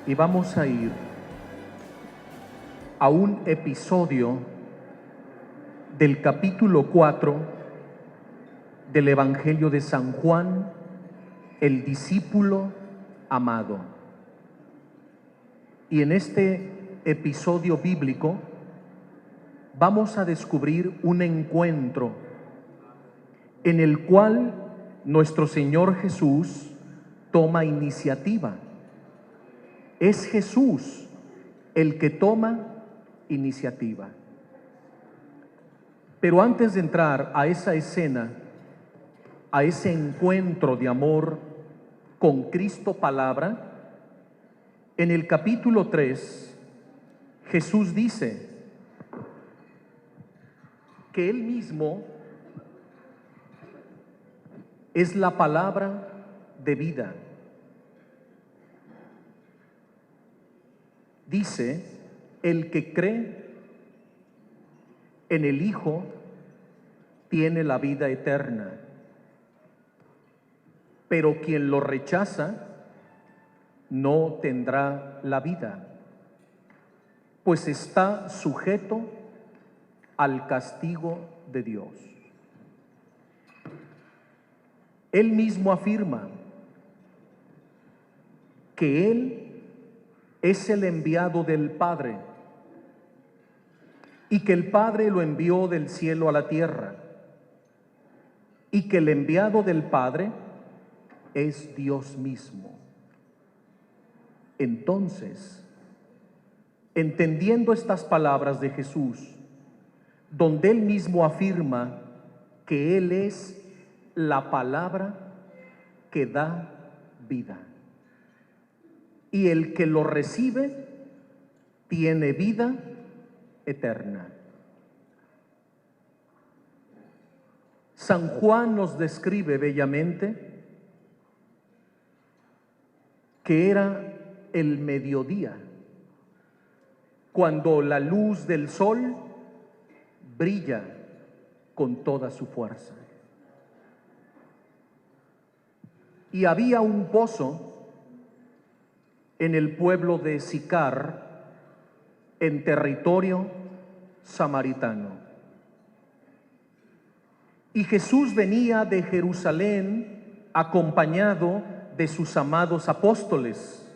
y vamos a ir a un episodio del capítulo 4 del Evangelio de San Juan, el discípulo amado. Y en este episodio bíblico vamos a descubrir un encuentro en el cual nuestro Señor Jesús toma iniciativa. Es Jesús el que toma iniciativa. Pero antes de entrar a esa escena, a ese encuentro de amor con Cristo palabra, en el capítulo 3, Jesús dice que Él mismo es la palabra de vida. Dice, el que cree en el Hijo tiene la vida eterna, pero quien lo rechaza no tendrá la vida, pues está sujeto al castigo de Dios. Él mismo afirma que Él es el enviado del Padre y que el Padre lo envió del cielo a la tierra y que el enviado del Padre es Dios mismo. Entonces, entendiendo estas palabras de Jesús, donde Él mismo afirma que Él es la palabra que da vida, y el que lo recibe tiene vida eterna. San Juan nos describe bellamente que era el mediodía, cuando la luz del sol brilla con toda su fuerza. Y había un pozo en el pueblo de Sicar, en territorio samaritano. Y Jesús venía de Jerusalén acompañado de sus amados apóstoles.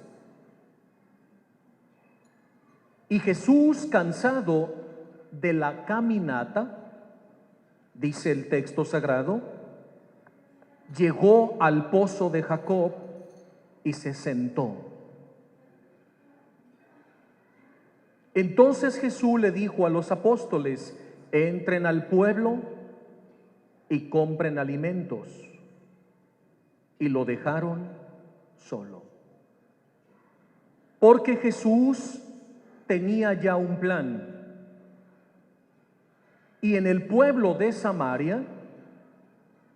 Y Jesús, cansado de la caminata, dice el texto sagrado, llegó al pozo de Jacob y se sentó. Entonces Jesús le dijo a los apóstoles: entren al pueblo y compren alimentos. Y lo dejaron solo. Porque Jesús tenía ya un plan. Y en el pueblo de Samaria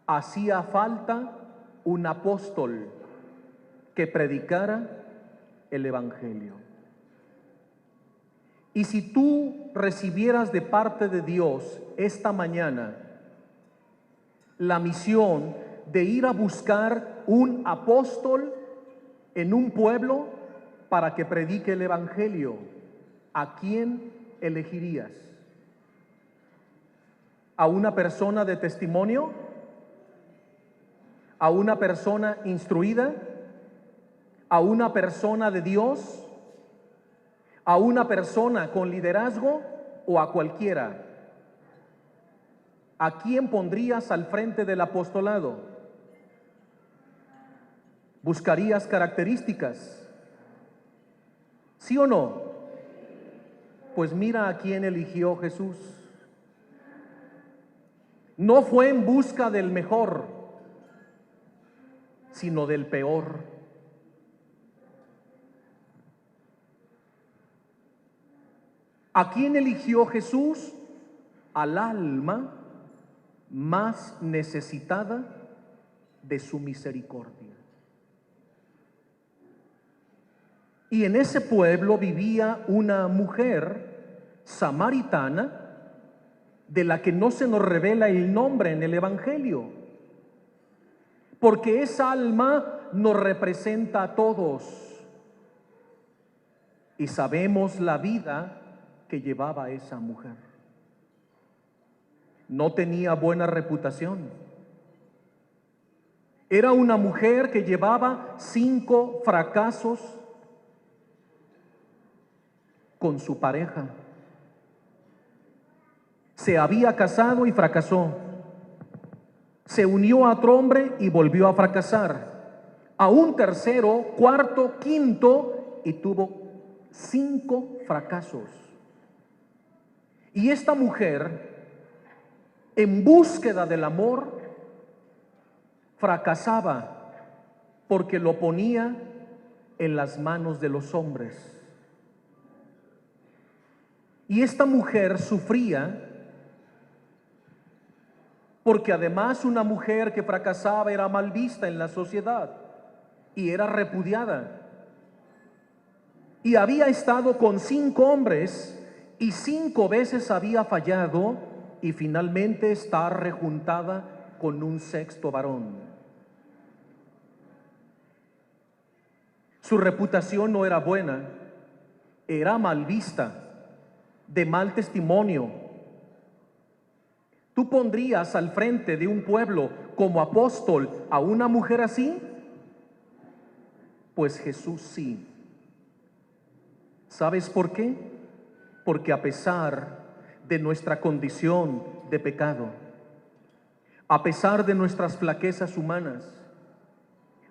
hacía falta un apóstol que predicara el Evangelio. Y si tú recibieras de parte de Dios esta mañana la misión de ir a buscar un apóstol en un pueblo para que predique el Evangelio, ¿a quién elegirías? ¿A una persona de testimonio? ¿A una persona instruida? ¿A una persona de Dios? ¿A una persona con liderazgo o a cualquiera? ¿A quién pondrías al frente del apostolado? ¿Buscarías características? ¿Sí o no? Pues mira a quién eligió Jesús. No fue en busca del mejor, sino del peor. ¿A quién eligió Jesús? Al alma más necesitada de su misericordia. Y en ese pueblo vivía una mujer samaritana de la que no se nos revela el nombre en el Evangelio, porque esa alma nos representa a todos. Y sabemos la vida que llevaba esa mujer. No tenía buena reputación. Era una mujer que llevaba 5 fracasos con su pareja. Se había casado y fracasó. Se unió a otro hombre y volvió a fracasar. A un tercero, cuarto, quinto, y tuvo 5 fracasos. Y esta mujer, en búsqueda del amor, fracasaba porque lo ponía en las manos de los hombres. Y esta mujer sufría porque además una mujer que fracasaba era mal vista en la sociedad y era repudiada. Y había estado con 5 hombres y 5 veces había fallado y finalmente está rejuntada con un 6º varón. Su reputación no era buena, era mal vista, de mal testimonio. ¿Tú pondrías al frente de un pueblo como apóstol a una mujer así? Pues Jesús sí. ¿Sabes por qué? Porque a pesar de nuestra condición de pecado, a pesar de nuestras flaquezas humanas,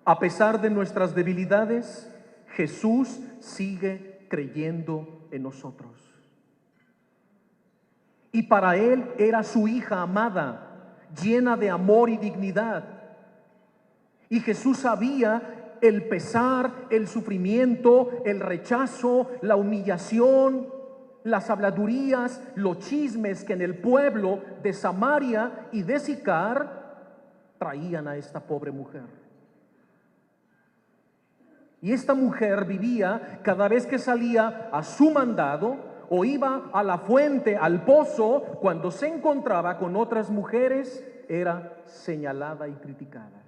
a pesar de nuestras debilidades, Jesús sigue creyendo en nosotros. Y para Él era su hija amada, llena de amor y dignidad. Y Jesús sabía el pesar, el sufrimiento, el rechazo, la humillación, las habladurías, los chismes que en el pueblo de Samaria y de Sicar traían a esta pobre mujer. Y esta mujer vivía, cada vez que salía a su mandado o iba a la fuente, al pozo, cuando se encontraba con otras mujeres, era señalada y criticada.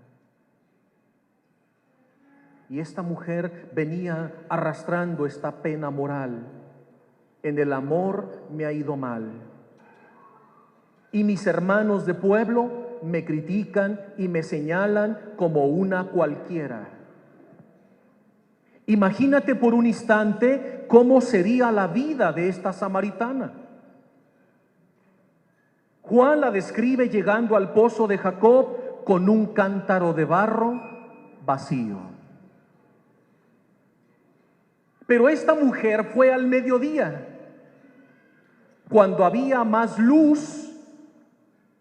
Y esta mujer venía arrastrando esta pena moral. En el amor me ha ido mal. Y mis hermanos de pueblo me critican y me señalan como una cualquiera. Imagínate por un instante cómo sería la vida de esta samaritana. Juan la describe llegando al pozo de Jacob con un cántaro de barro vacío. Pero esta mujer fue al mediodía, cuando había más luz,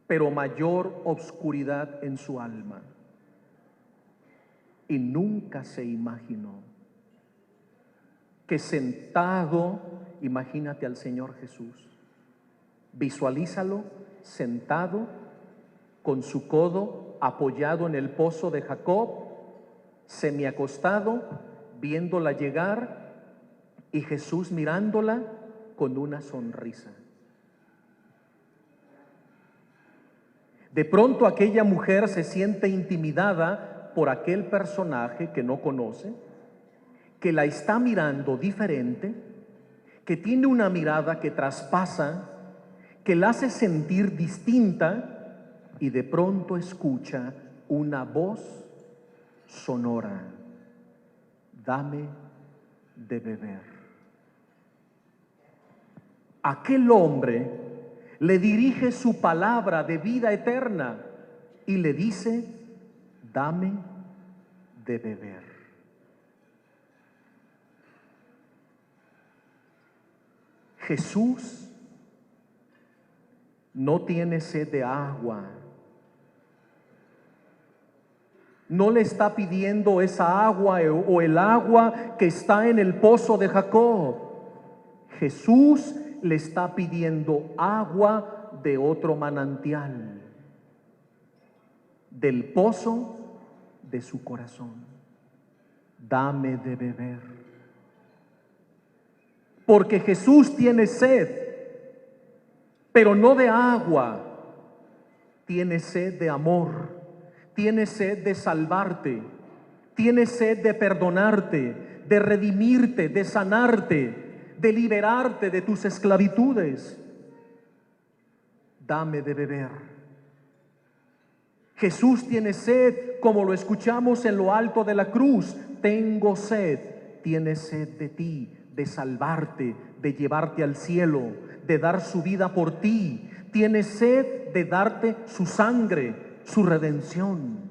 pero mayor oscuridad en su alma. Y nunca se imaginó que sentado, imagínate al Señor Jesús, visualízalo sentado con su codo apoyado en el pozo de Jacob, semiacostado, viéndola llegar y Jesús mirándola con una sonrisa. De pronto aquella mujer se siente intimidada por aquel personaje que no conoce, que la está mirando diferente, que tiene una mirada que traspasa, que la hace sentir distinta, y de pronto escucha una voz sonora: dame de beber. Aquel hombre le dirige su palabra de vida eterna y le dice: dame de beber. Jesús no tiene sed de agua. No le está pidiendo esa agua o el agua que está en el pozo de Jacob. Jesús le está pidiendo agua de otro manantial, del pozo de su corazón. Dame de beber. Porque Jesús tiene sed, pero no de agua. Tiene sed de amor, tiene sed de salvarte, tiene sed de perdonarte, de redimirte, de sanarte, de liberarte de tus esclavitudes. Dame de beber. Jesús tiene sed, como lo escuchamos en lo alto de la cruz. Tengo sed. Tiene sed de ti, de salvarte, de llevarte al cielo, de dar su vida por ti. Tiene sed de darte su sangre, su redención.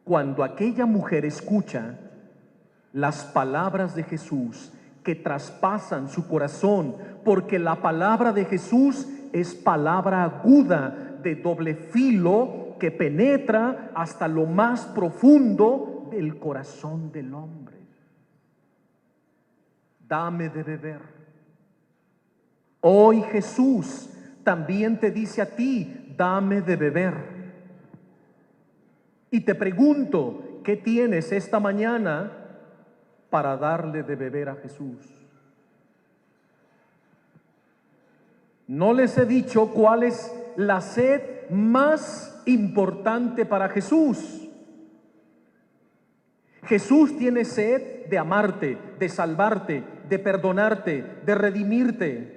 Cuando aquella mujer escucha las palabras de Jesús que traspasan su corazón, porque la palabra de Jesús es palabra aguda de doble filo que penetra hasta lo más profundo del corazón del hombre. Dame de beber. Hoy Jesús también te dice a ti, dame de beber. Y te pregunto, ¿qué tienes esta mañana para darle de beber a Jesús? No les he dicho cuál es la sed más importante para Jesús. Jesús tiene sed de amarte, de salvarte, de perdonarte, de redimirte,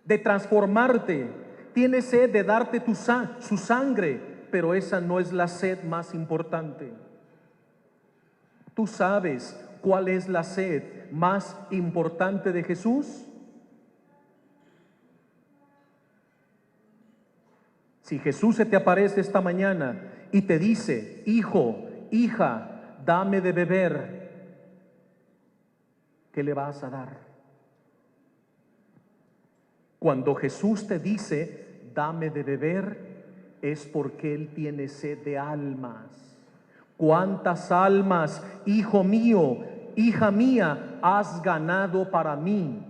de transformarte. Tiene sed de darte su sangre, pero esa no es la sed más importante. ¿Tú sabes cuál es la sed más importante de Jesús? Si Jesús se te aparece esta mañana y te dice, hijo, hija, dame de beber, ¿qué le vas a dar? Cuando Jesús te dice, dame de beber, es porque Él tiene sed de almas. ¿Cuántas almas, hijo mío, hija mía, has ganado para mí?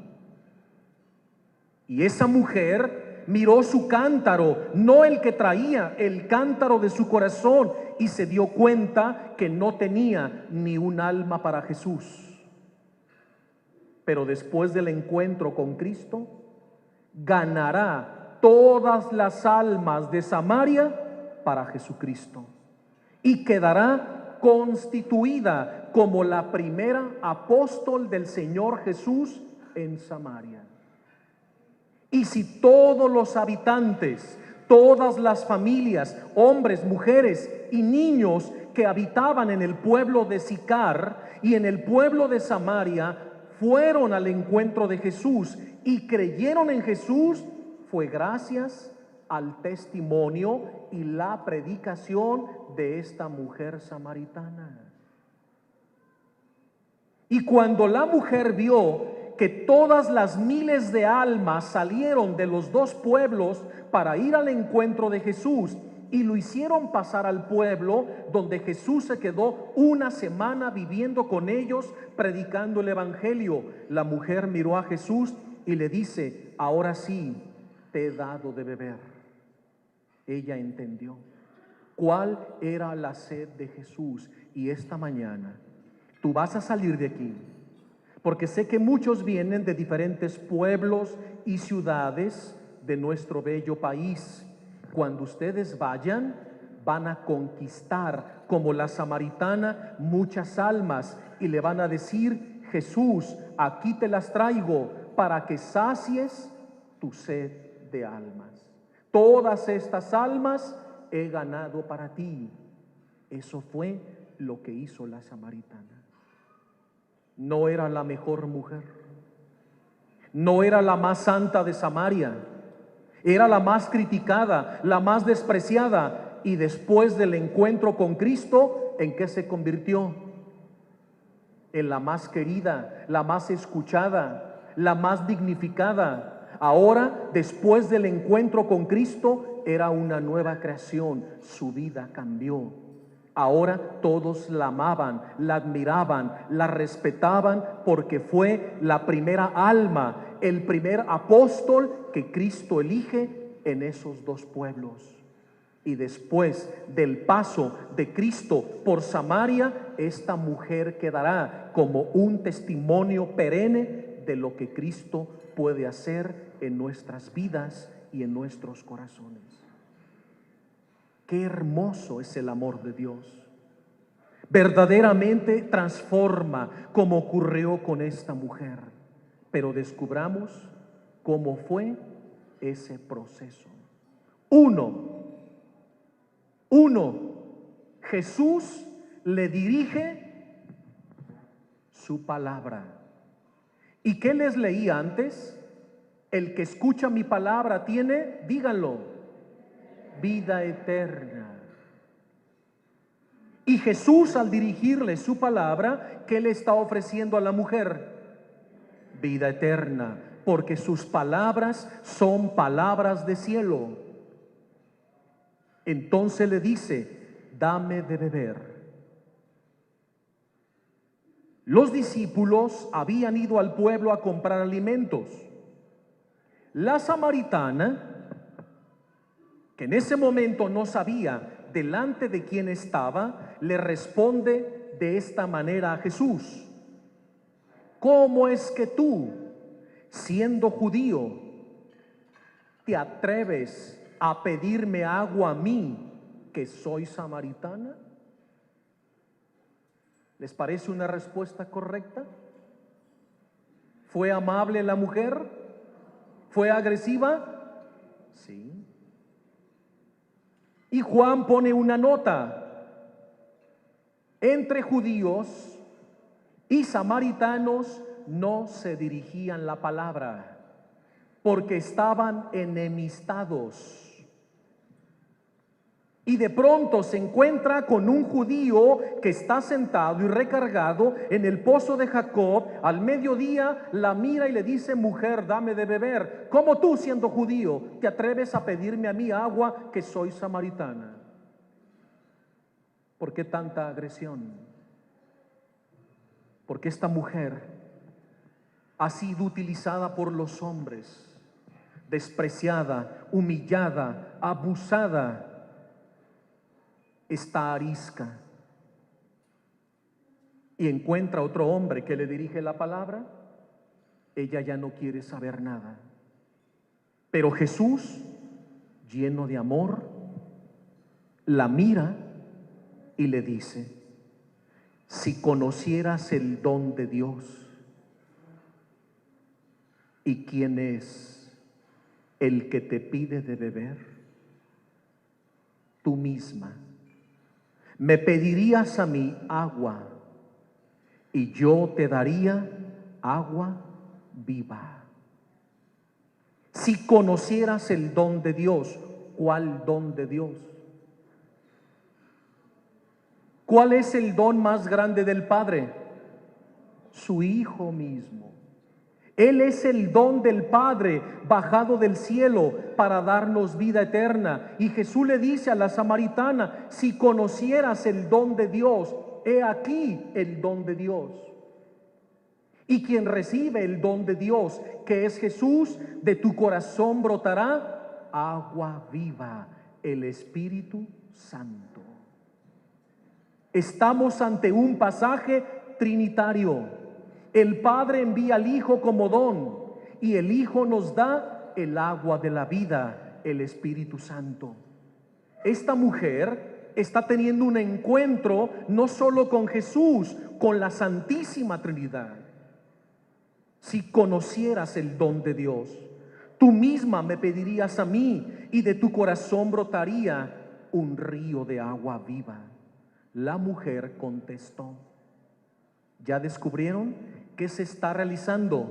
Y esa mujer miró su cántaro, no el que traía, el cántaro de su corazón, y se dio cuenta que no tenía ni un alma para Jesús. Pero después del encuentro con Cristo, ganará todas las almas de Samaria para Jesucristo y quedará constituida como la primera apóstol del Señor Jesús en Samaria. Y si todos los habitantes, todas las familias, hombres, mujeres y niños que habitaban en el pueblo de Sicar y en el pueblo de Samaria fueron al encuentro de Jesús y creyeron en Jesús, fue gracias al testimonio y la predicación de esta mujer samaritana. Y cuando la mujer vio que todas las miles de almas salieron de los dos pueblos para ir al encuentro de Jesús y lo hicieron pasar al pueblo donde Jesús se quedó una semana viviendo con ellos, predicando el evangelio, la mujer miró a Jesús y le dice, ahora sí te he dado de beber. Ella entendió cuál era la sed de Jesús. Y esta mañana tú vas a salir de aquí, porque sé que muchos vienen de diferentes pueblos y ciudades de nuestro bello país. Cuando ustedes vayan, van a conquistar, como la samaritana, muchas almas y le van a decir, Jesús, aquí te las traigo para que sacies tu sed de almas. Todas estas almas he ganado para ti. Eso fue lo que hizo la samaritana. No era la mejor mujer, no era la más santa de Samaria, era la más criticada, la más despreciada, y después del encuentro con Cristo, ¿en qué se convirtió? En la más querida, la más escuchada, la más dignificada. Ahora, después del encuentro con Cristo, era una nueva creación, su vida cambió. Ahora todos la amaban, la admiraban, la respetaban, porque fue la primera alma, el primer apóstol que Cristo elige en esos dos pueblos. Y después del paso de Cristo por Samaria, esta mujer quedará como un testimonio perenne de lo que Cristo puede hacer en nuestras vidas y en nuestros corazones. Qué hermoso es el amor de Dios. Verdaderamente transforma, como ocurrió con esta mujer. Pero descubramos cómo fue ese proceso. Uno, Jesús le dirige su palabra. ¿Y qué les leí antes? El que escucha mi palabra tiene, díganlo, vida eterna. Y Jesús, al dirigirle su palabra, ¿qué le está ofreciendo a la mujer? Vida eterna, porque sus palabras son palabras de cielo. Entonces le dice, dame de beber. Los discípulos habían ido al pueblo a comprar alimentos. La samaritana, que en ese momento no sabía delante de quién estaba, le responde de esta manera a Jesús: ¿cómo es que tú, siendo judío, te atreves a pedirme agua a mí, que soy samaritana? ¿Les parece una respuesta correcta? ¿Fue amable la mujer? ¿Fue agresiva? Sí. Y Juan pone una nota: entre judíos y samaritanos no se dirigían la palabra, porque estaban enemistados. Y de pronto se encuentra con un judío que está sentado y recargado en el pozo de Jacob. Al mediodía la mira y le dice: mujer, dame de beber. ¿Cómo tú, siendo judío, te atreves a pedirme a mí agua, que soy samaritana? ¿Por qué tanta agresión? Porque esta mujer ha sido utilizada por los hombres, despreciada, humillada, abusada. Está arisca y encuentra otro hombre que le dirige la palabra. Ella ya no quiere saber nada. Pero Jesús, lleno de amor, la mira y le dice: si conocieras el don de Dios y quién es el que te pide de beber, tú misma me pedirías a mí agua, y yo te daría agua viva. Si conocieras el don de Dios. ¿Cuál don de Dios? ¿Cuál es el don más grande del Padre? Su Hijo mismo. Él es el don del Padre bajado del cielo para darnos vida eterna. Y Jesús le dice a la samaritana: si conocieras el don de Dios, he aquí el don de Dios. Y quien recibe el don de Dios, que es Jesús, de tu corazón brotará agua viva, el Espíritu Santo. Estamos ante un pasaje trinitario. El Padre envía al Hijo como don, y el Hijo nos da el agua de la vida, el Espíritu Santo. Esta mujer está teniendo un encuentro no solo con Jesús, con la Santísima Trinidad. Si conocieras el don de Dios, tú misma me pedirías a mí, y de tu corazón brotaría un río de agua viva. La mujer contestó. ¿Ya descubrieron qué se está realizando?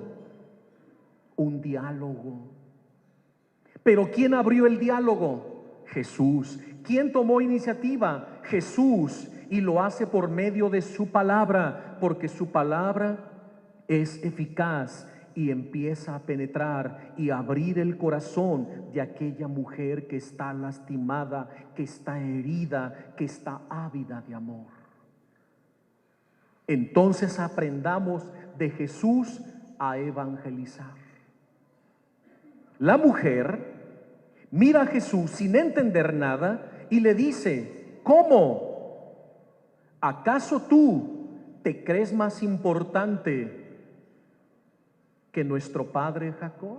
Un diálogo. Pero ¿quién abrió el diálogo? Jesús. ¿Quién tomó iniciativa? Jesús. Y lo hace por medio de su palabra, porque su palabra es eficaz y empieza a penetrar y a abrir el corazón de aquella mujer que está lastimada, que está herida, que está ávida de amor. Entonces aprendamos de Jesús a evangelizar. La mujer mira a Jesús sin entender nada y le dice: ¿cómo? ¿Acaso tú te crees más importante que nuestro padre Jacob,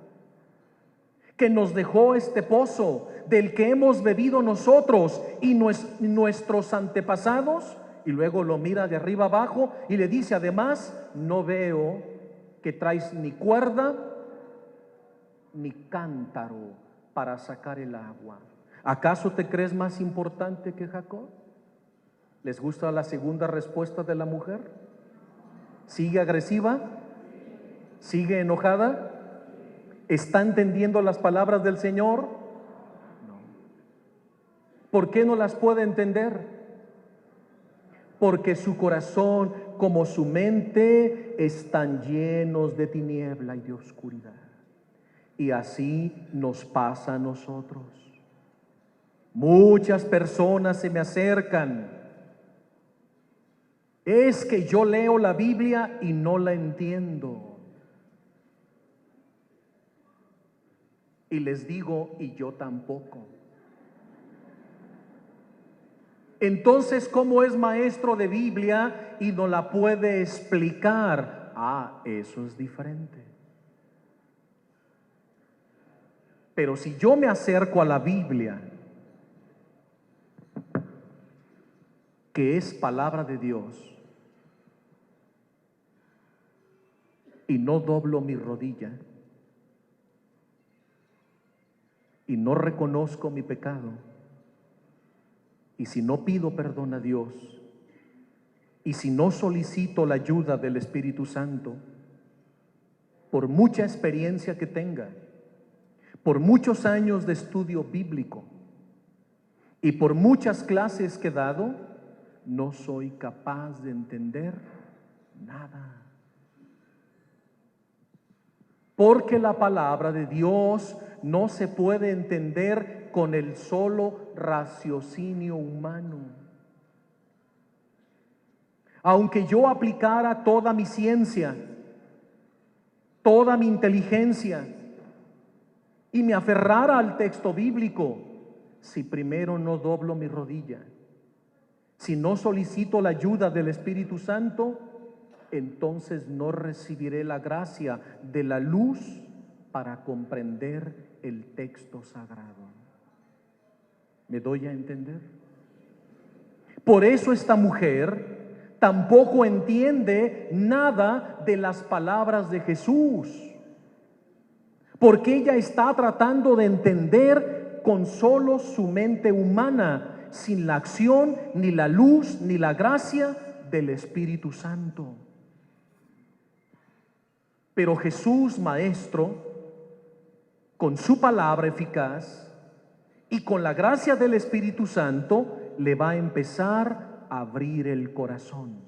que nos dejó este pozo del que hemos bebido nosotros y nuestros antepasados? Y luego lo mira de arriba abajo y le dice, además, no veo que traes ni cuerda ni cántaro para sacar el agua. ¿Acaso te crees más importante que Jacob? ¿Les gusta la segunda respuesta de la mujer? ¿Sigue agresiva? ¿Sigue enojada? ¿Está entendiendo las palabras del Señor? No. ¿Por qué no las puede entender? Porque su corazón como su mente están llenos de tiniebla y de oscuridad. Y así nos pasa a nosotros. Muchas personas se me acercan. Es que yo leo la Biblia y no la entiendo. Y les digo, y yo tampoco. Entonces, ¿cómo es maestro de Biblia y no la puede explicar? Ah, eso es diferente. Pero si yo me acerco a la Biblia, que es palabra de Dios, y no doblo mi rodilla, y no reconozco mi pecado, y si no pido perdón a Dios, y si no solicito la ayuda del Espíritu Santo, por mucha experiencia que tenga, por muchos años de estudio bíblico y por muchas clases que he dado, no soy capaz de entender nada. Porque la palabra de Dios no se puede entender con el solo raciocinio humano. Aunque yo aplicara toda mi ciencia, toda mi inteligencia y me aferrara al texto bíblico, si primero no doblo mi rodilla, si no solicito la ayuda del Espíritu Santo, entonces no recibiré la gracia de la luz para comprender el texto sagrado. ¿Me doy a entender? Por eso esta mujer tampoco entiende nada de las palabras de Jesús, porque ella está tratando de entender con solo su mente humana, sin la acción, ni la luz, ni la gracia del Espíritu Santo. Pero Jesús, Maestro, con su palabra eficaz y con la gracia del Espíritu Santo, le va a empezar a abrir el corazón.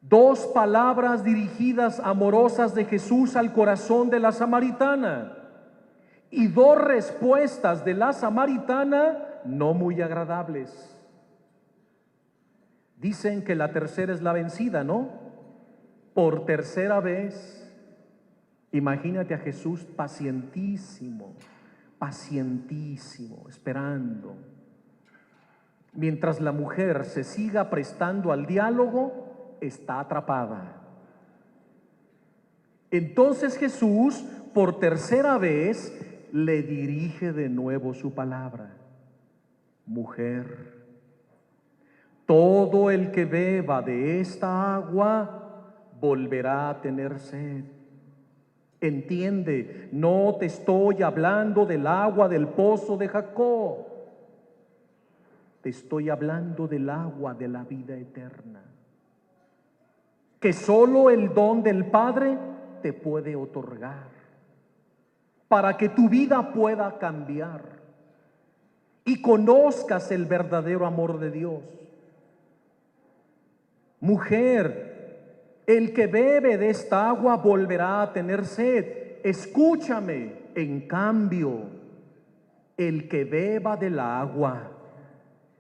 Dos palabras dirigidas amorosas de Jesús al corazón de la samaritana y dos respuestas de la samaritana no muy agradables. Dicen que la tercera es la vencida, ¿no? Por tercera vez, imagínate a Jesús pacientísimo, esperando. Mientras la mujer se siga prestando al diálogo, está atrapada. Entonces Jesús, por tercera vez, le dirige de nuevo su palabra. Mujer, todo el que beba de esta agua volverá a tener sed. Entiende, no te estoy hablando del agua del pozo de Jacob. Te estoy hablando del agua de la vida eterna, que solo el don del Padre te puede otorgar, para que tu vida pueda cambiar y conozcas el verdadero amor de Dios. Mujer, el que bebe de esta agua volverá a tener sed. Escúchame, en cambio, el que beba del agua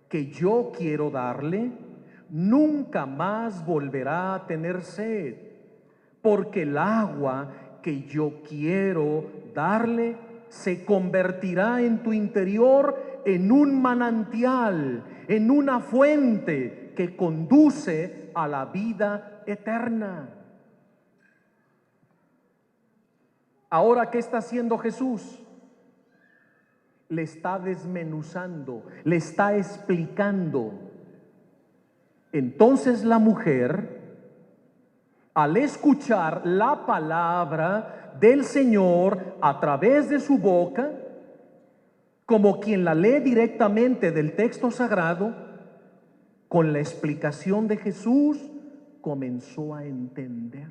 que yo quiero darle, nunca más volverá a tener sed, porque el agua que yo quiero darle se convertirá en tu interior en un manantial, en una fuente que conduce a la vida eterna. Ahora, ¿qué está haciendo Jesús? Le está desmenuzando, le está explicando Entonces la mujer, al escuchar la palabra del Señor a través de su boca, como quien la lee directamente del texto sagrado, con la explicación de Jesús, comenzó a entender.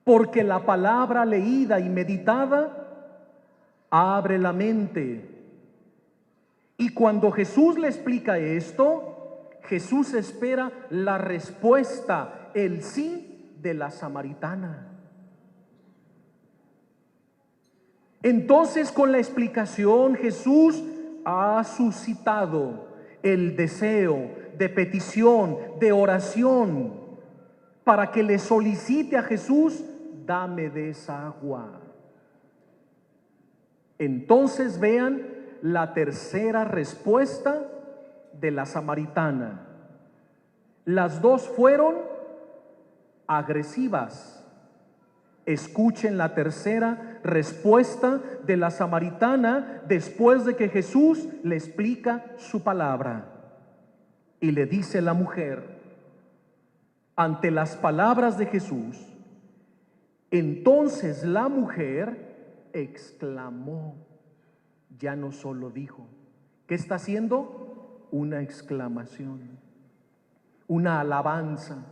Porque la palabra leída y meditada abre la mente. Y cuando Jesús le explica esto, Jesús espera la respuesta, el sí de la samaritana. Entonces, con la explicación, Jesús ha suscitado el deseo de petición, de oración, para que le solicite a Jesús: dame de esa agua. Entonces vean la tercera respuesta de la samaritana. Las dos fueron agresivas. Escuchen la tercera respuesta de la samaritana después de que Jesús le explica su palabra. Y le dice la mujer, ante las palabras de Jesús, entonces la mujer exclamó, ya no solo dijo. ¿Qué está haciendo? Una exclamación, una alabanza,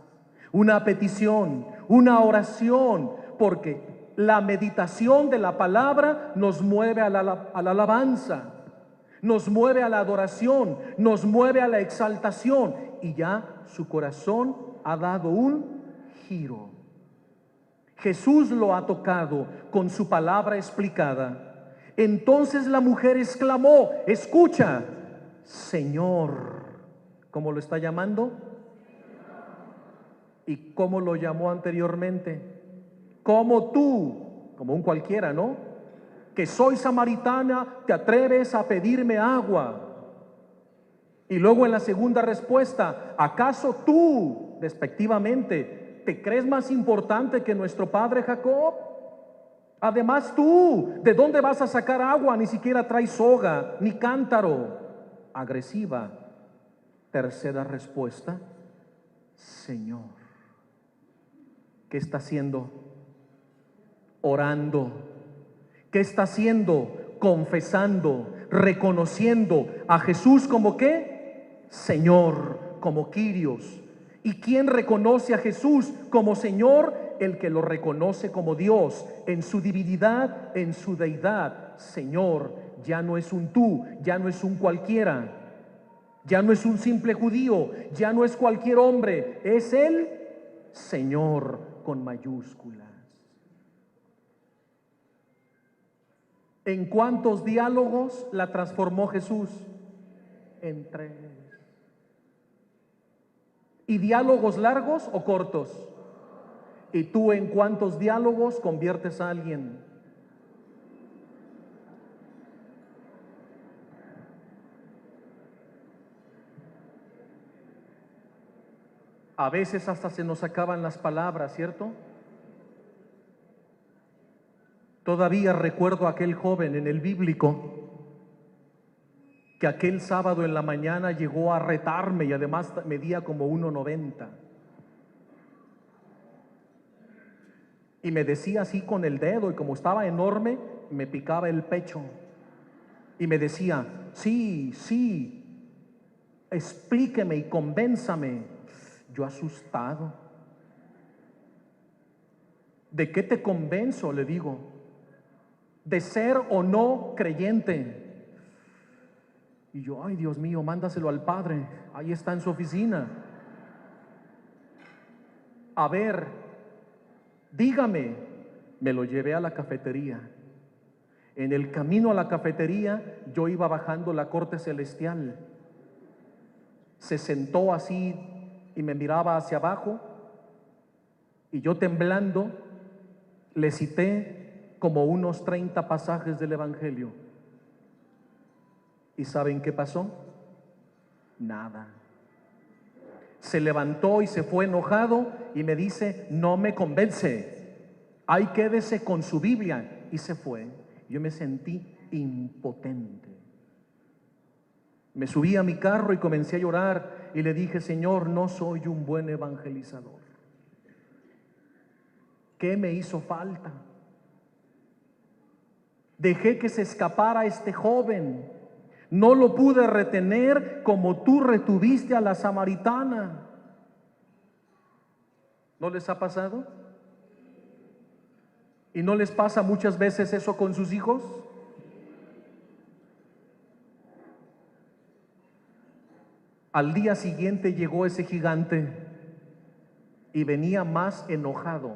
una petición, una oración, porque la meditación de la palabra nos mueve a la alabanza, nos mueve a la adoración, nos mueve a la exaltación, y ya su corazón ha dado un giro. Jesús lo ha tocado con su palabra explicada. Entonces la mujer exclamó, escucha, Señor. ¿Cómo lo está llamando? ¿Y cómo lo llamó anteriormente? Como tú, como un cualquiera, ¿no? Que soy samaritana, te atreves a pedirme agua. Y luego en la segunda respuesta, ¿acaso tú, despectivamente, te crees más importante que nuestro padre Jacob? Además tú, ¿de dónde vas a sacar agua? Ni siquiera traes soga, ni cántaro. Agresiva. Tercera respuesta, Señor. ¿Qué está haciendo? Orando. ¿Qué está haciendo? Confesando, reconociendo a Jesús como ¿qué? Señor, como Kyrios. ¿Y quién reconoce a Jesús como Señor? El que lo reconoce como Dios, en su divinidad, en su deidad. Señor, ya no es un tú, ya no es un cualquiera, ya no es un simple judío, ya no es cualquier hombre, es el Señor con mayúsculas. ¿En cuántos diálogos la transformó Jesús? En 3. ¿Y diálogos largos o cortos? ¿Y tú en cuántos diálogos conviertes a alguien? A veces hasta se nos acaban las palabras, ¿cierto? Todavía recuerdo a aquel joven en el bíblico que aquel sábado en la mañana llegó a retarme y además medía como 1,90. Y me decía así con el dedo, y como estaba enorme, me picaba el pecho. Y me decía, sí, sí, explíqueme y convénzame. Yo asustado. ¿De qué te convenzo? Le digo. ¿De ser o no creyente? Y yo, ay Dios mío, mándaselo al Padre, ahí está en su oficina. A ver, dígame. Me lo llevé a la cafetería. En el camino a la cafetería yo iba bajando la corte celestial. Se sentó así y me miraba hacia abajo, y yo temblando le cité como unos 30 pasajes del Evangelio. ¿Y saben qué pasó? Nada. Se levantó y se fue enojado y me dice, no me convence, ahí quédese con su Biblia, y se fue. Yo me sentí impotente. Me subí a mi carro y comencé a llorar y le dije: Señor, no soy un buen evangelizador. ¿Qué me hizo falta? Dejé que se escapara este joven. No lo pude retener como tú retuviste a la samaritana. ¿No les ha pasado? ¿Y no les pasa muchas veces eso con sus hijos? Al día siguiente llegó ese gigante y venía más enojado.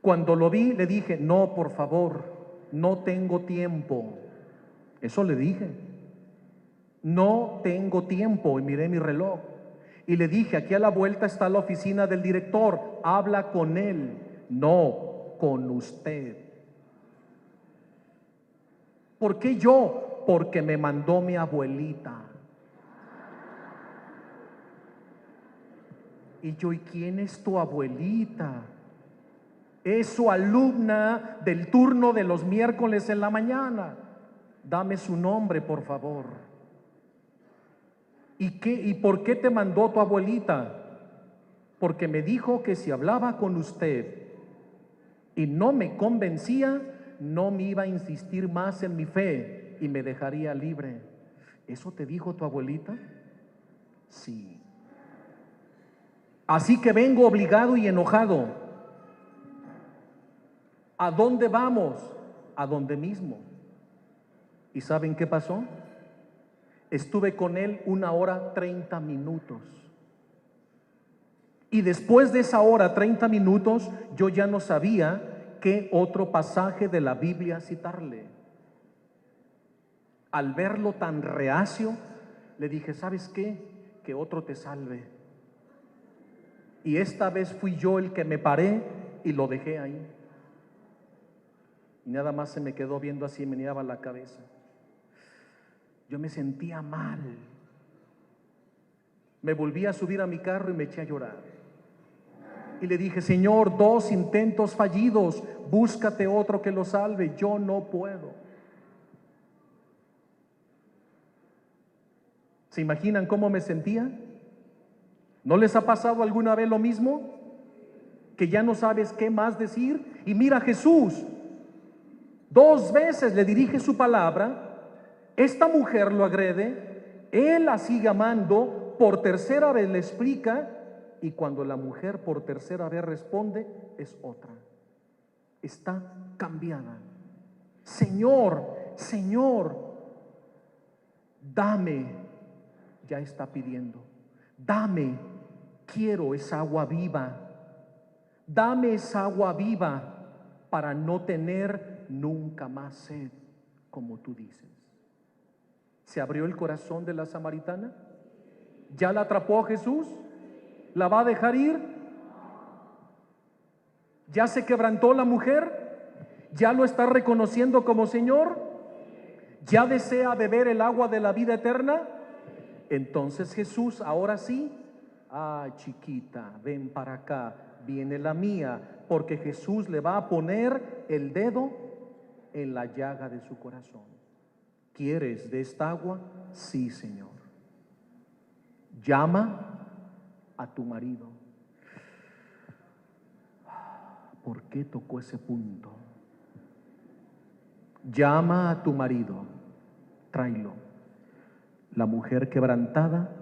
Cuando lo vi, le dije: no, por favor, no tengo tiempo. Eso le dije: no tengo tiempo. Y miré mi reloj y le dije: aquí a la vuelta está la oficina del director, habla con él, no con usted. ¿Por qué yo? Porque me mandó mi abuelita. Y yo: ¿y quién es tu abuelita? Es su alumna del turno de los miércoles en la mañana. Dame su nombre, por favor. ¿Y por qué te mandó tu abuelita? Porque me dijo que si hablaba con usted y no me convencía, no me iba a insistir más en mi fe y me dejaría libre. ¿Eso te dijo tu abuelita? Sí. Así que vengo obligado y enojado. ¿A dónde vamos? A donde mismo. ¿Y saben qué pasó? Estuve con él 1 hora 30 minutos. Y después de esa hora 30 minutos, yo ya no sabía qué otro pasaje de la Biblia citarle. Al verlo tan reacio, le dije: ¿sabes qué? Que otro te salve. Y esta vez fui yo el que me paré y lo dejé ahí. Y nada más se me quedó viendo así, me meneaba la cabeza. Yo me sentía mal. Me volví a subir a mi carro y me eché a llorar. Y le dije: Señor, 2 intentos fallidos, búscate otro que lo salve, yo no puedo. ¿Se imaginan cómo me sentía? ¿No les ha pasado alguna vez lo mismo? Que ya no sabes qué más decir. Y mira, Jesús 2 veces le dirige su palabra. Esta mujer lo agrede, él la sigue amando, por tercera vez le explica, y cuando la mujer por tercera vez responde, es otra. Está cambiada. Señor, Señor, dame, ya está pidiendo, dame, quiero esa agua viva, dame esa agua viva para no tener nunca más sed, como tú dices. ¿Se abrió el corazón de la samaritana? ¿Ya la atrapó Jesús? ¿La va a dejar ir? ¿Ya se quebrantó la mujer? ¿Ya lo está reconociendo como Señor? ¿Ya desea beber el agua de la vida eterna? Entonces Jesús, ahora sí: ah, chiquita, ven para acá, viene la mía, porque Jesús le va a poner el dedo en la llaga de su corazón. ¿Quieres de esta agua? Sí, Señor. Llama a tu marido. ¿Por qué tocó ese punto? Llama a tu marido, tráelo. La mujer quebrantada: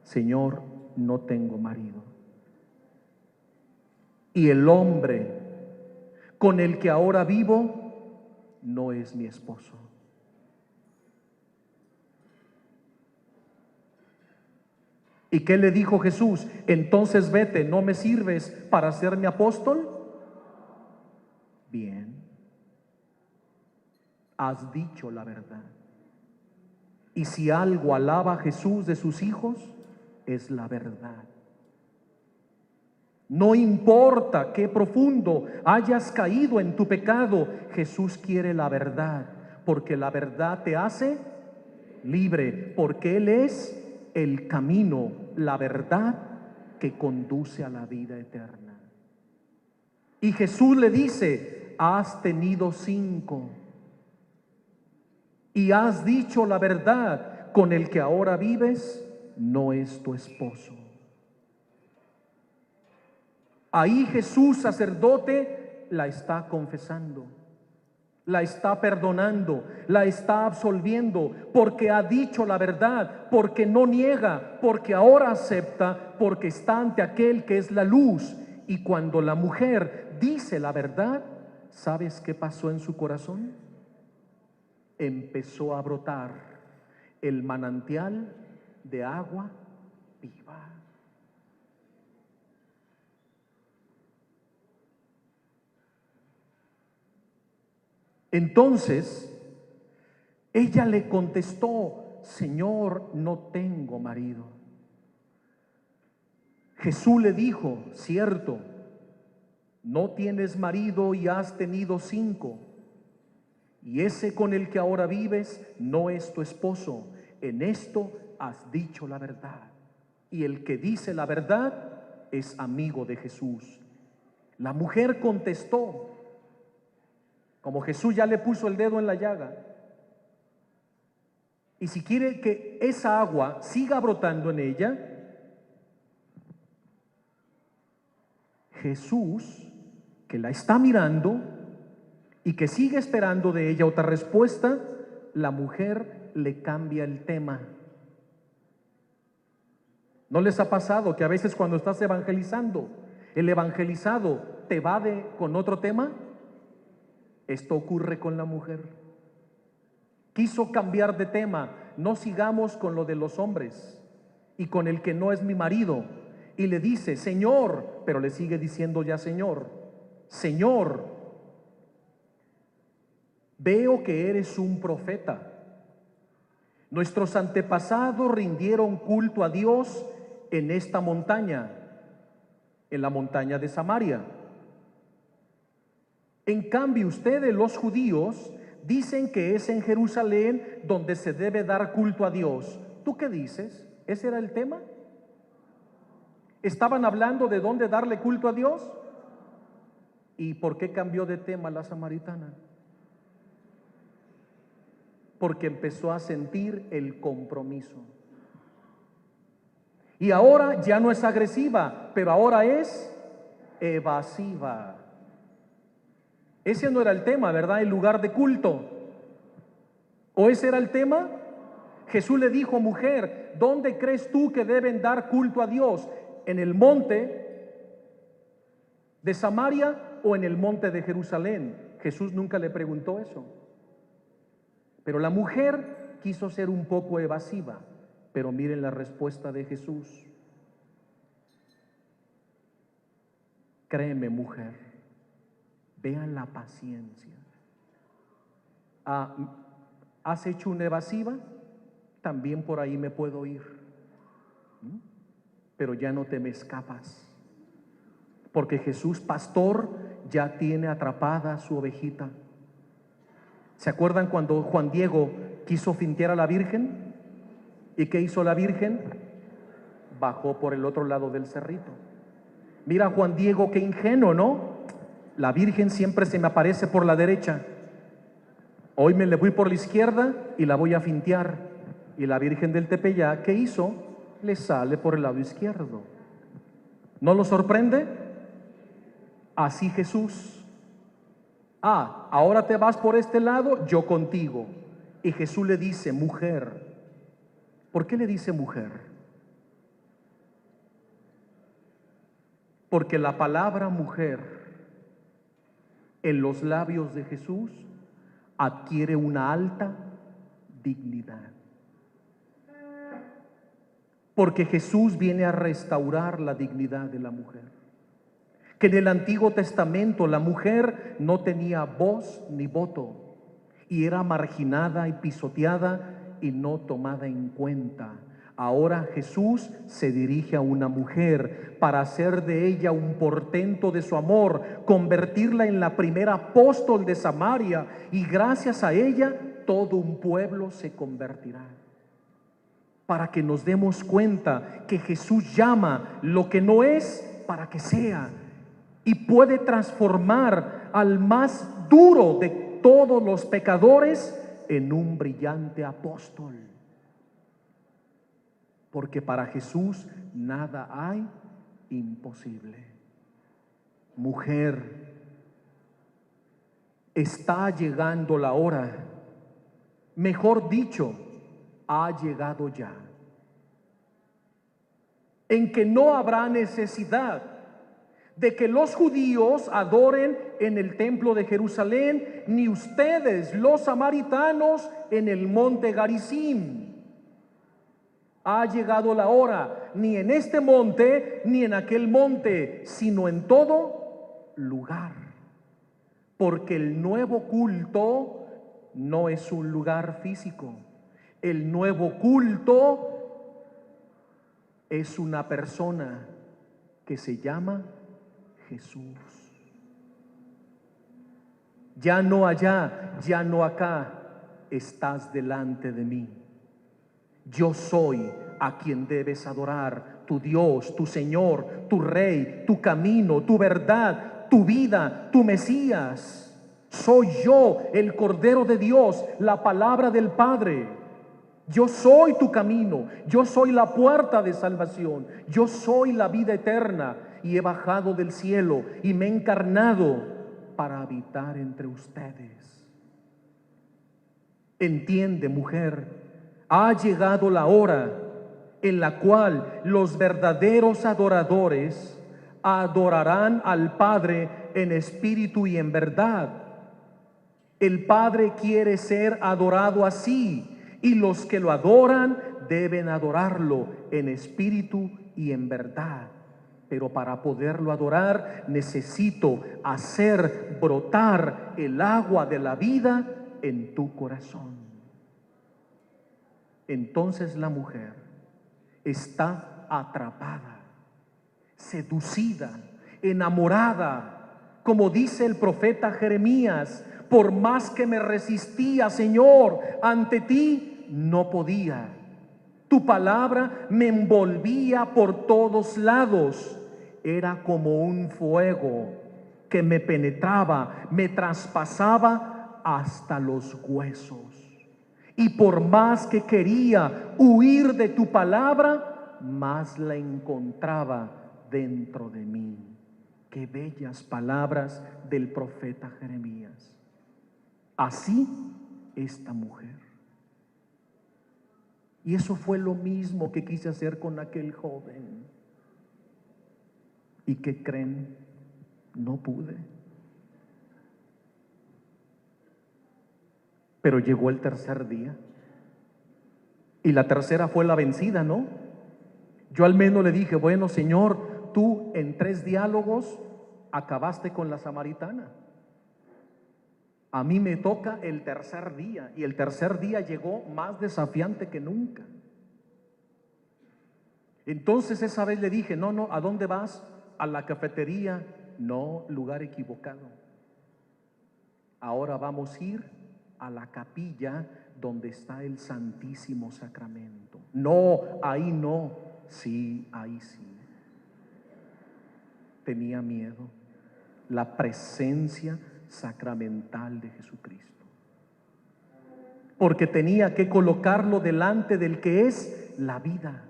Señor, no tengo marido. Y el hombre con el que ahora vivo no es mi esposo. ¿Y qué le dijo Jesús? Entonces vete, ¿no me sirves para ser mi apóstol? Bien, has dicho la verdad. Y si algo alaba a Jesús de sus hijos, es la verdad. No importa qué profundo hayas caído en tu pecado, Jesús quiere la verdad, porque la verdad te hace libre, porque Él es el camino, la verdad que conduce a la vida eterna. Y Jesús le dice: has tenido 5, y has dicho la verdad, con el que ahora vives no es tu esposo. Ahí Jesús, sacerdote, la está confesando, la está perdonando, la está absolviendo, porque ha dicho la verdad, porque no niega, porque ahora acepta, porque está ante aquel que es la luz. Y cuando la mujer dice la verdad, ¿sabes qué pasó en su corazón? Empezó a brotar el manantial de agua viva. Entonces, ella le contestó: Señor, no tengo marido. Jesús le dijo: cierto, no tienes marido y has tenido 5, y ese con el que ahora vives no es tu esposo. En esto has dicho la verdad. Y el que dice la verdad es amigo de Jesús. La mujer contestó, como Jesús ya le puso el dedo en la llaga, y si quiere que esa agua siga brotando en ella, Jesús, que la está mirando y que sigue esperando de ella otra respuesta, la mujer le cambia el tema. ¿No les ha pasado que a veces cuando estás evangelizando, el evangelizado te evade con otro tema? Esto ocurre con la mujer. Quiso cambiar de tema. No sigamos con lo de los hombres y con el que no es mi marido. Y le dice: Señor, pero le sigue diciendo ya Señor. Señor, veo que eres un profeta. Nuestros antepasados rindieron culto a Dios en esta montaña, en la montaña de Samaria. En cambio, ustedes, los judíos, dicen que es en Jerusalén donde se debe dar culto a Dios. ¿Tú qué dices? ¿Ese era el tema? ¿Estaban hablando de dónde darle culto a Dios? ¿Y por qué cambió de tema la samaritana? Porque empezó a sentir el compromiso. Y ahora ya no es agresiva, pero ahora es evasiva. Ese no era el tema, ¿verdad? El lugar de culto. ¿O ese era el tema? Jesús le dijo: mujer, ¿dónde crees tú que deben dar culto a Dios? ¿En el monte de Samaria o en el monte de Jerusalén? Jesús nunca le preguntó eso. Pero la mujer quiso ser un poco evasiva. Pero miren la respuesta de Jesús. Créeme, mujer, vean la paciencia. ¿Has hecho una evasiva? También por ahí me puedo ir. Pero ya no te me escapas. Porque Jesús, pastor, ya tiene atrapada a su ovejita. ¿Se acuerdan cuando Juan Diego quiso fintear a la Virgen? ¿Y qué hizo la Virgen? Bajó por el otro lado del cerrito. Mira, Juan Diego, qué ingenuo, ¿no? La Virgen siempre se me aparece por la derecha. Hoy me le voy por la izquierda y la voy a fintear. Y la Virgen del Tepeyac, ¿qué hizo? Le sale por el lado izquierdo. ¿No lo sorprende? Así Jesús. Ahora te vas por este lado, yo contigo. Y Jesús le dice: mujer. ¿Por qué le dice mujer? Porque la palabra mujer en los labios de Jesús adquiere una alta dignidad. Porque Jesús viene a restaurar la dignidad de la mujer. Que en el Antiguo Testamento la mujer no tenía voz ni voto y era marginada y pisoteada y no tomada en cuenta. Ahora Jesús se dirige a una mujer para hacer de ella un portento de su amor, convertirla en la primera apóstol de Samaria, y gracias a ella todo un pueblo se convertirá. Para que nos demos cuenta que Jesús llama lo que no es para que sea, y puede transformar al más duro de todos los pecadores en un brillante apóstol. Porque para Jesús nada hay imposible. Mujer, está llegando la hora, mejor dicho, ha llegado ya, en que no habrá necesidad de que los judíos adoren en el templo de Jerusalén, ni ustedes, los samaritanos, en el monte Garizim. Ha llegado la hora, ni en este monte, ni en aquel monte, sino en todo lugar. Porque el nuevo culto no es un lugar físico. El nuevo culto es una persona que se llama Jesús. Ya no allá, ya no acá, estás delante de mí. Yo soy a quien debes adorar, tu Dios, tu Señor, tu Rey, tu camino, tu verdad, tu vida, tu Mesías. Soy yo, el Cordero de Dios, la palabra del Padre. Yo soy tu camino, yo soy la puerta de salvación, yo soy la vida eterna, y he bajado del cielo y me he encarnado para habitar entre ustedes. Entiende, mujer, ha llegado la hora en la cual los verdaderos adoradores adorarán al Padre en espíritu y en verdad. El Padre quiere ser adorado así, y los que lo adoran deben adorarlo en espíritu y en verdad. Pero para poderlo adorar necesito hacer brotar el agua de la vida en tu corazón. Entonces la mujer está atrapada, seducida, enamorada, como dice el profeta Jeremías: por más que me resistía, Señor, ante ti no podía. Tu palabra me envolvía por todos lados. Era como un fuego que me penetraba, me traspasaba hasta los huesos. Y por más que quería huir de tu palabra, más la encontraba dentro de mí. Qué bellas palabras del profeta Jeremías. Así esta mujer. Y eso fue lo mismo que quise hacer con aquel joven. ¿Y qué creen? No pude. Pero llegó el tercer día. Y la tercera fue la vencida, ¿no? Yo al menos le dije: bueno, Señor, tú en 3 diálogos acabaste con la samaritana. A mí me toca el tercer día, y el tercer día llegó más desafiante que nunca. Entonces esa vez le dije: no, ¿a dónde vas? A la cafetería. No, lugar equivocado. Ahora vamos a ir a la capilla donde está el Santísimo Sacramento. No, ahí no. Sí, ahí sí. Tenía miedo. La presencia sacramental de Jesucristo. Porque tenía que colocarlo delante del que es la vida.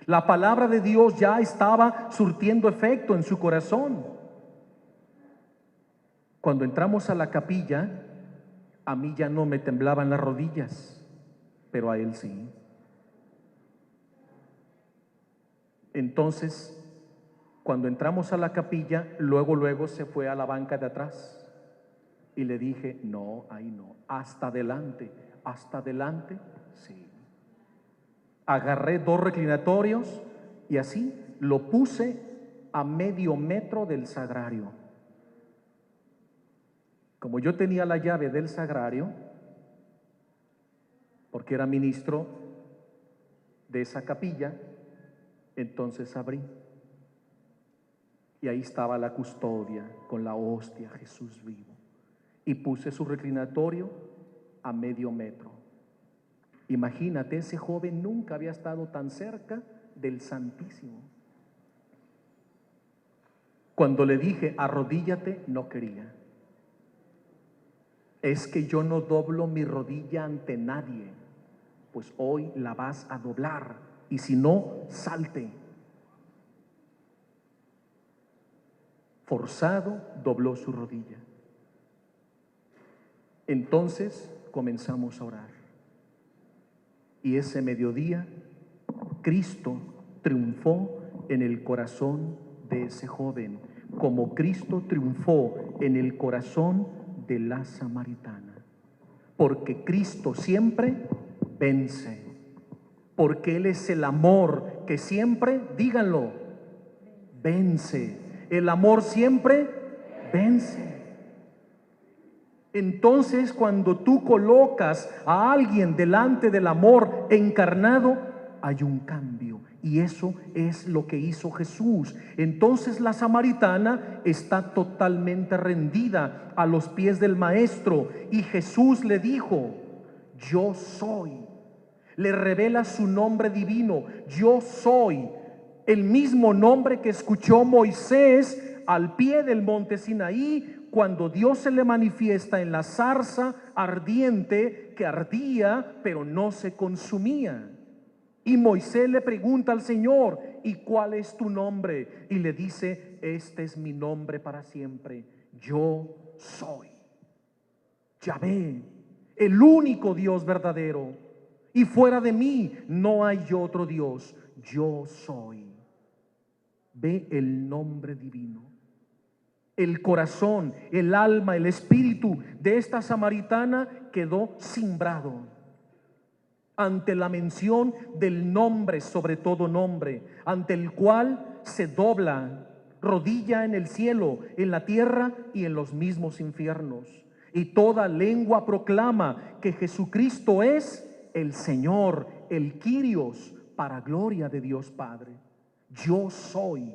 La palabra de Dios ya estaba surtiendo efecto en su corazón. Cuando entramos a la capilla, a mí ya no me temblaban las rodillas, pero a él sí. Entonces, cuando entramos a la capilla, luego se fue a la banca de atrás. Y le dije: no, ahí no, hasta adelante, sí. Agarré 2 reclinatorios y así lo puse a medio metro del sagrario. Como yo tenía la llave del sagrario, porque era ministro de esa capilla, entonces abrí. Y ahí estaba la custodia con la hostia, Jesús vivo. Y puse su reclinatorio a medio metro. Imagínate, ese joven nunca había estado tan cerca del Santísimo. Cuando le dije: arrodíllate, no quería. Es que yo no doblo mi rodilla ante nadie. Pues hoy la vas a doblar, y si no, salte. Forzado, dobló su rodilla. Entonces comenzamos a orar. Y ese mediodía, Cristo triunfó en el corazón de ese joven, como Cristo triunfó en el corazón de la samaritana. Porque Cristo siempre vence. Porque Él es el amor que siempre, díganlo, vence. El amor siempre vence. Entonces, cuando tú colocas a alguien delante del amor encarnado, hay un cambio. Y eso es lo que hizo Jesús. Entonces la samaritana está totalmente rendida a los pies del Maestro. Y Jesús le dijo: yo soy. Le revela su nombre divino: yo soy. El mismo nombre que escuchó Moisés al pie del monte Sinaí, cuando Dios se le manifiesta en la zarza ardiente que ardía pero no se consumía. Y Moisés le pregunta al Señor: ¿y cuál es tu nombre? Y le dice: este es mi nombre para siempre, yo soy. Yahvé, el único Dios verdadero, y fuera de mí no hay otro Dios. Yo soy. Ve el nombre divino. El corazón, el alma, el espíritu de esta samaritana quedó cimbrado ante la mención del nombre sobre todo nombre, ante el cual se dobla rodilla en el cielo, en la tierra y en los mismos infiernos. Y toda lengua proclama que Jesucristo es el Señor, el Kyrios, para gloria de Dios Padre. Yo soy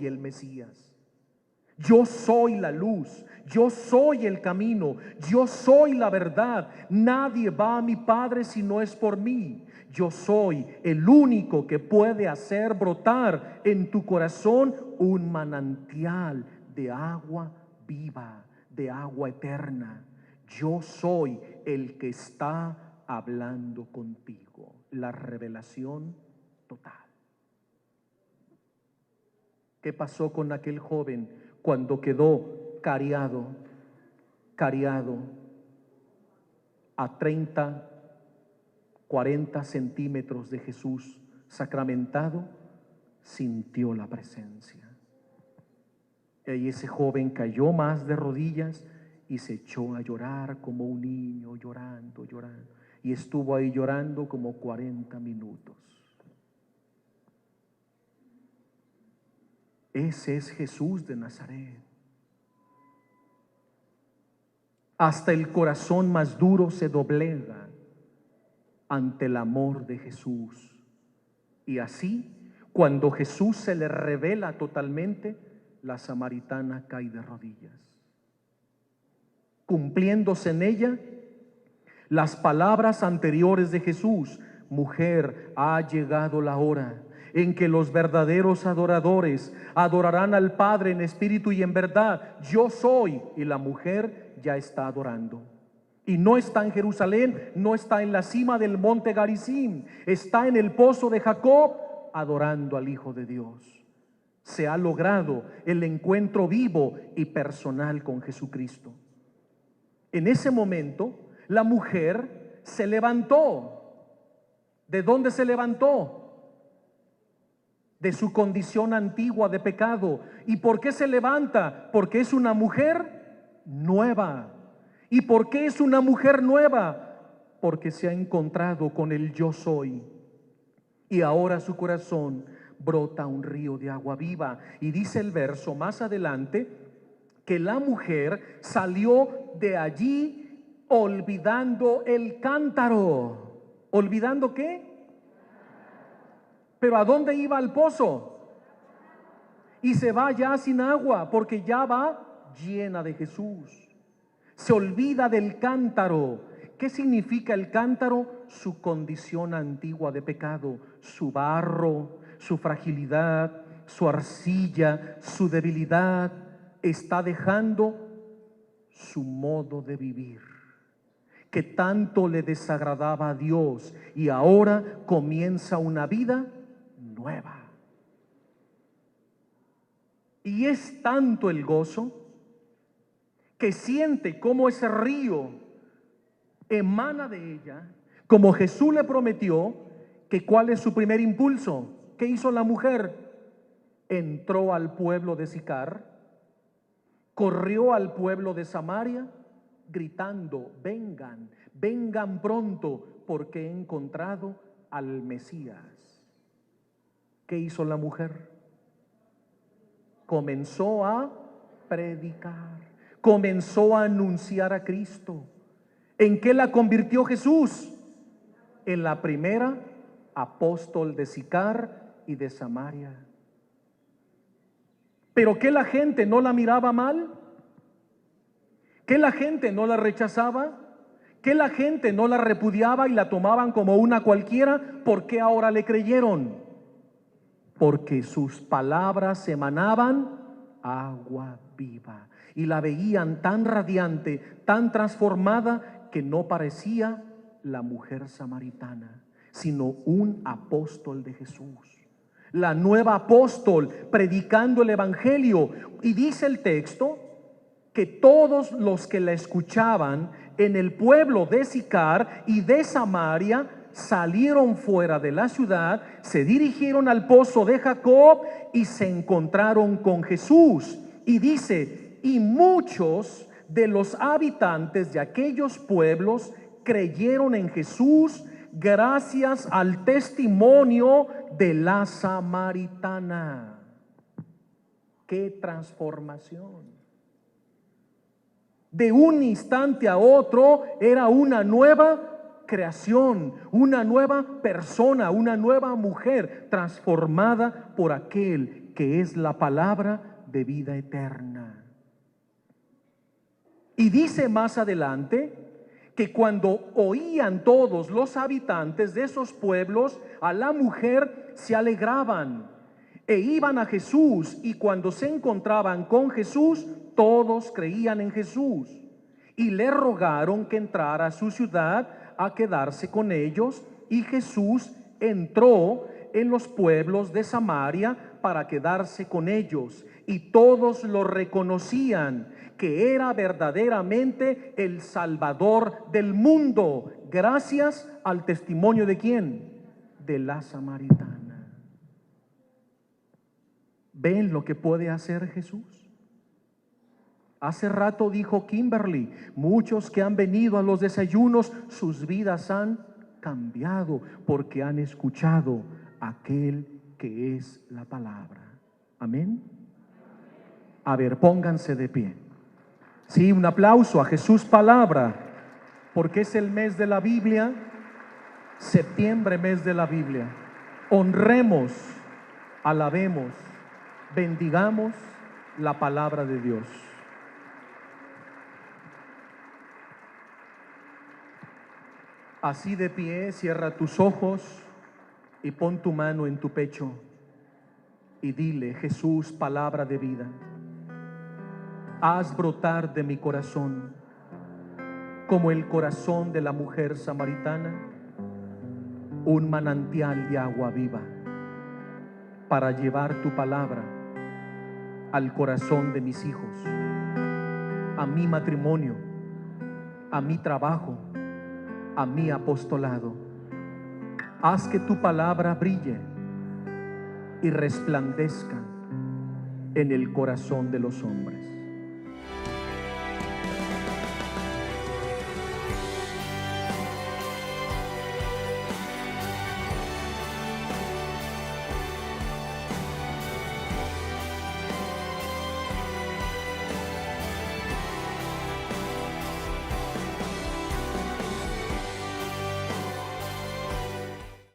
el Mesías. Yo soy la luz, yo soy el camino, yo soy la verdad. Nadie va a mi Padre si no es por mí. Yo soy el único que puede hacer brotar en tu corazón un manantial de agua viva, de agua eterna. Yo soy el que está hablando contigo. La revelación total. ¿Qué pasó con aquel joven cuando quedó cariado a 30, 40 centímetros de Jesús sacramentado? Sintió la presencia. Y ese joven cayó más de rodillas y se echó a llorar como un niño, llorando. Y estuvo ahí llorando como 40 minutos. Ese es Jesús de Nazaret. Hasta el corazón más duro se doblega ante el amor de Jesús. Y así, cuando Jesús se le revela totalmente, la samaritana cae de rodillas, cumpliéndose en ella las palabras anteriores de Jesús: mujer, ha llegado la hora en que los verdaderos adoradores adorarán al Padre en espíritu y en verdad. Yo soy. Y la mujer ya está adorando. Y no está en Jerusalén, no está en la cima del monte Garizim, está en el pozo de Jacob adorando al Hijo de Dios. Se ha logrado el encuentro vivo y personal con Jesucristo. En ese momento, la mujer se levantó. ¿De dónde se levantó? De su condición antigua de pecado. ¿Y por qué se levanta? Porque es una mujer nueva. ¿Y por qué es una mujer nueva? Porque se ha encontrado con el yo soy. Y ahora su corazón brota un río de agua viva. Y dice el verso más adelante que la mujer salió de allí olvidando el cántaro. ¿Olvidando qué? ¿Pero a dónde iba? Al pozo. Y se va ya sin agua porque ya va llena de Jesús. Se olvida del cántaro. ¿Qué significa el cántaro? Su condición antigua de pecado, su barro, su fragilidad, su arcilla, su debilidad. Está dejando su modo de vivir, que tanto le desagradaba a Dios, y ahora comienza una vida nueva. Y es tanto el gozo que siente cómo ese río emana de ella, como Jesús le prometió, que ¿cuál es su primer impulso? ¿Qué hizo la mujer? Entró al pueblo de Sicar, corrió al pueblo de Samaria, gritando: vengan, vengan pronto, porque he encontrado al Mesías. ¿Qué hizo la mujer? Comenzó a predicar, comenzó a anunciar a Cristo. ¿En qué la convirtió Jesús? En la primera apóstol de Sicar y de Samaria. ¿Pero qué la gente no la miraba mal? ¿Que la gente no la rechazaba? ¿Que la gente no la repudiaba y la tomaban como una cualquiera? ¿Por qué ahora le creyeron? Porque sus palabras emanaban agua viva y la veían tan radiante, tan transformada, que no parecía la mujer samaritana, sino un apóstol de Jesús. La nueva apóstol predicando el evangelio. Y dice el texto que todos los que la escuchaban en el pueblo de Sicar y de Samaria salieron fuera de la ciudad, se dirigieron al pozo de Jacob y se encontraron con Jesús. Y dice: y muchos de los habitantes de aquellos pueblos creyeron en Jesús gracias al testimonio de la samaritana. ¡Qué transformación! De un instante a otro era una nueva creación, una nueva persona, una nueva mujer transformada por aquel que es la palabra de vida eterna. Y dice más adelante que cuando oían todos los habitantes de esos pueblos a la mujer, se alegraban e iban a Jesús, y cuando se encontraban con Jesús, todos creían en Jesús y le rogaron que entrara a su ciudad a quedarse con ellos. Y Jesús entró en los pueblos de Samaria para quedarse con ellos, y todos lo reconocían que era verdaderamente el Salvador del mundo, gracias al testimonio de ¿quién? De la samaritana. ¿Ven lo que puede hacer Jesús? Hace rato dijo Kimberly: muchos que han venido a los desayunos, sus vidas han cambiado porque han escuchado a aquel que es la palabra. Amén. A ver, pónganse de pie. Sí, un aplauso a Jesús Palabra, porque es el mes de la Biblia, septiembre, mes de la Biblia. Honremos, alabemos, bendigamos la palabra de Dios. Así de pie, cierra tus ojos y pon tu mano en tu pecho y dile: Jesús, palabra de vida, haz brotar de mi corazón, como el corazón de la mujer samaritana, un manantial de agua viva, para llevar tu palabra al corazón de mis hijos, a mi matrimonio, a mi trabajo, a mi apostolado. Haz que tu palabra brille y resplandezca en el corazón de los hombres.